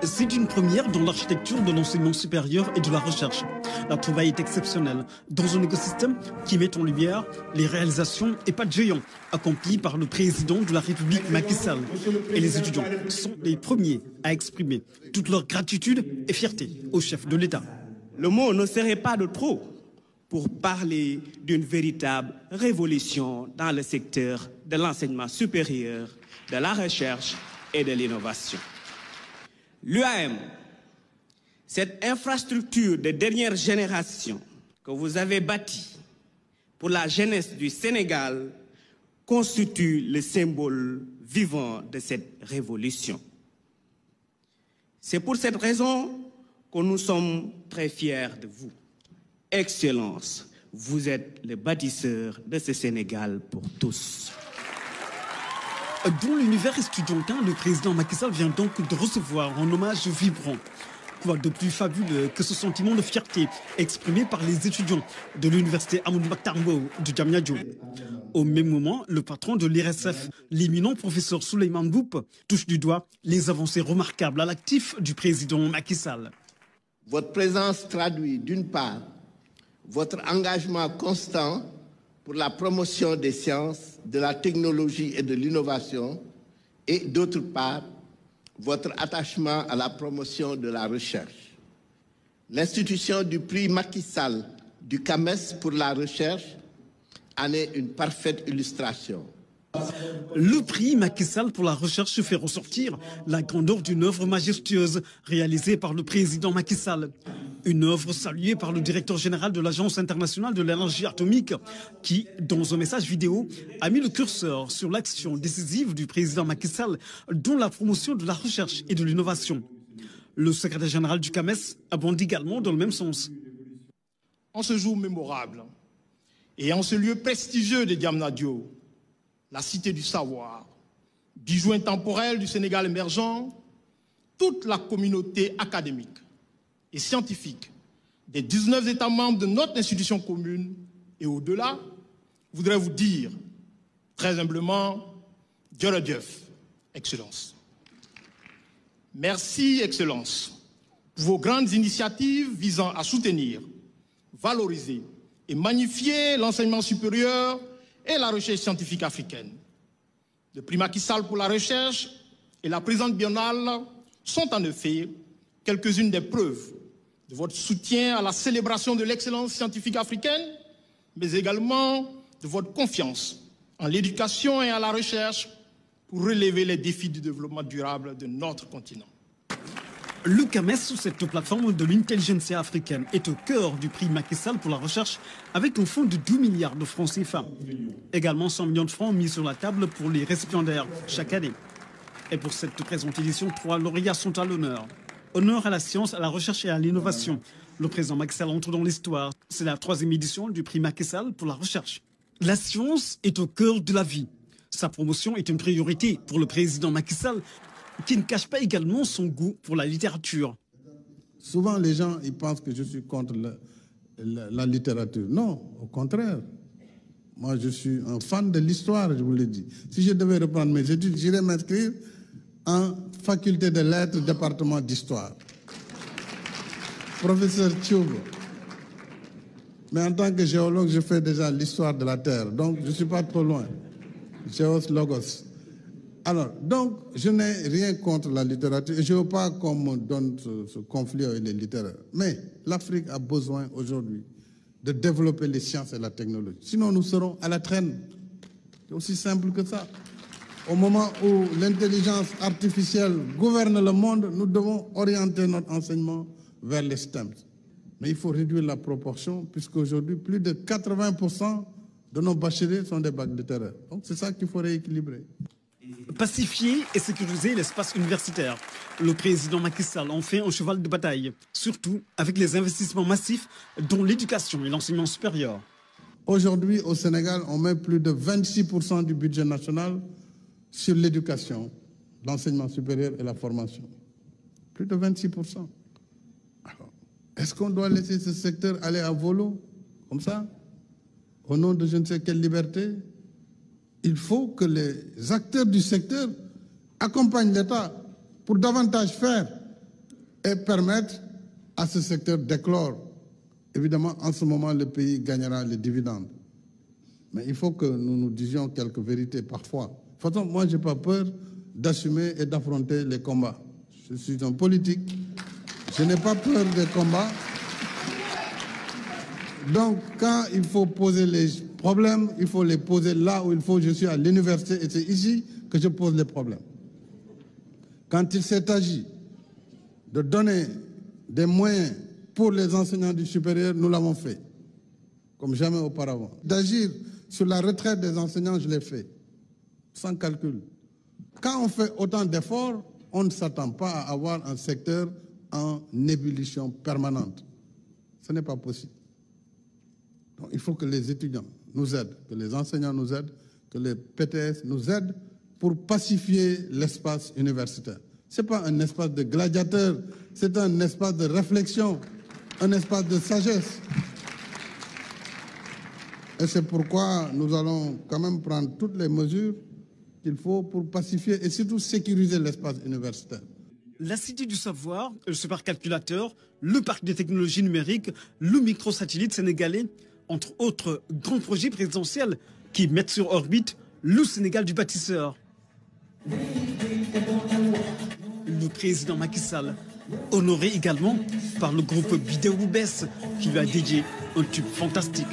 C'est une première dans l'architecture de l'enseignement supérieur et de la recherche. La trouvaille est exceptionnelle dans un écosystème qui met en lumière les réalisations et pas de géants accomplies par le président de la République Macky Sall. Et les étudiants sont les premiers à exprimer toute leur gratitude et fierté au chef de l'État. Le mot ne serait pas de trop pour parler d'une véritable révolution dans le secteur de l'enseignement supérieur, de la recherche et de l'innovation. L'UAM, cette infrastructure de dernière génération que vous avez bâtie pour la jeunesse du Sénégal, constitue le symbole vivant de cette révolution. C'est pour cette raison que nous sommes très fiers de vous. Excellence, vous êtes le bâtisseur de ce Sénégal pour tous. Dans l'univers estudiantin, le président Macky Sall vient donc de recevoir un hommage vibrant. Quoi de plus fabuleux que ce sentiment de fierté exprimé par les étudiants de l'université Amadou Mahtar Mbow de Diamniadio. Au même moment, le patron de l'IRSF, l'éminent professeur Souleymane Mboup, touche du doigt les avancées remarquables à l'actif du président Macky Sall. Votre présence traduit d'une part votre engagement constant pour la promotion des sciences, de la technologie et de l'innovation, et d'autre part, votre attachement à la promotion de la recherche. L'institution du prix Macky Sall du CAMES pour la recherche en est une parfaite illustration. Le prix Macky Sall pour la recherche fait ressortir la grandeur d'une œuvre majestueuse réalisée par le président Macky Sall. Une œuvre saluée par le directeur général de l'Agence internationale de l'énergie atomique qui, dans un message vidéo, a mis le curseur sur l'action décisive du président Macky Sall dans la promotion de la recherche et de l'innovation. Le secrétaire général du CAMES abonde également dans le même sens. En ce jour mémorable et en ce lieu prestigieux de Diamniadio, la cité du savoir, bijou intemporel du Sénégal émergent, toute la communauté académique et scientifique des 19 États membres de notre institution commune et au-delà, voudrais vous dire très humblement, Djolodjeuf, Excellence. Merci, Excellence, pour vos grandes initiatives visant à soutenir, valoriser et magnifier l'enseignement supérieur et la recherche scientifique africaine. Le prix Macky Sall pour la recherche et la présente biennale sont en effet quelques-unes des preuves de votre soutien à la célébration de l'excellence scientifique africaine, mais également de votre confiance en l'éducation et à la recherche pour relever les défis du développement durable de notre continent. Le CAMES, sous cette plateforme de l'intelligentsia africaine, est au cœur du prix Macky Sall pour la recherche avec un fonds de 12 milliards de francs CFA. Également 100 millions de francs mis sur la table pour les récipiendaires chaque année. Et pour cette présente édition, 3 lauréats sont à l'honneur. Honneur à la science, à la recherche et à l'innovation. Le président Macky Sall entre dans l'histoire. C'est la 3e édition du prix Macky Sall pour la recherche. La science est au cœur de la vie. Sa promotion est une priorité pour le président Macky Sall, qui ne cache pas également son goût pour la littérature. Souvent, les gens ils pensent que je suis contre la littérature. Non, au contraire. Moi, je suis un fan de l'histoire, je vous l'ai dit. Si je devais reprendre mes études, j'irais m'inscrire en faculté de lettres, département d'histoire. Professeur Thiogo. Mais en tant que géologue, je fais déjà l'histoire de la Terre. Donc, je ne suis pas trop loin. Géos Logos. Alors, donc, je n'ai rien contre la littérature et je ne veux pas qu'on me donne ce conflit avec les littéraires. Mais l'Afrique a besoin aujourd'hui de développer les sciences et la technologie. Sinon, nous serons à la traîne. C'est aussi simple que ça. Au moment où l'intelligence artificielle gouverne le monde, nous devons orienter notre enseignement vers les STEM. Mais il faut réduire la proportion, puisqu'aujourd'hui, plus de 80% de nos bacheliers sont des bacs littéraires. Donc, c'est ça qu'il faut rééquilibrer. Pacifier et sécuriser l'espace universitaire. Le président Macky Sall en fait un cheval de bataille, surtout avec les investissements massifs dans l'éducation et l'enseignement supérieur. Aujourd'hui, au Sénégal, on met plus de 26% du budget national sur l'éducation, l'enseignement supérieur et la formation. Plus de 26%. Alors, est-ce qu'on doit laisser ce secteur aller à volo, comme ça, au nom de je ne sais quelle liberté? Il faut que les acteurs du secteur accompagnent l'État pour davantage faire et permettre à ce secteur d'éclore. Évidemment, en ce moment, le pays gagnera les dividendes. Mais il faut que nous nous disions quelques vérités parfois. De toute façon, moi, je n'ai pas peur d'assumer et d'affronter les combats. Je suis un politique. Je n'ai pas peur des combats. Donc, quand il faut poser les problèmes, il faut les poser là où il faut. Je suis à l'université et c'est ici que je pose les problèmes. Quand il s'est agi de donner des moyens pour les enseignants du supérieur, nous l'avons fait, comme jamais auparavant. D'agir sur la retraite des enseignants, je l'ai fait, sans calcul. Quand on fait autant d'efforts, on ne s'attend pas à avoir un secteur en ébullition permanente. Ce n'est pas possible. Donc, il faut que les étudiants nous aident, que les enseignants nous aident, que les PTS nous aident pour pacifier l'espace universitaire. Ce n'est pas un espace de gladiateurs, c'est un espace de réflexion, un espace de sagesse. Et c'est pourquoi nous allons quand même prendre toutes les mesures qu'il faut pour pacifier et surtout sécuriser l'espace universitaire. La Cité du Savoir, le supercalculateur, le parc de technologies numériques, le microsatellite sénégalais, entre autres grands projets présidentiels qui mettent sur orbite le Sénégal du bâtisseur. Le président Macky Sall, honoré également par le groupe Bidéo Bess qui lui a dédié un tube fantastique.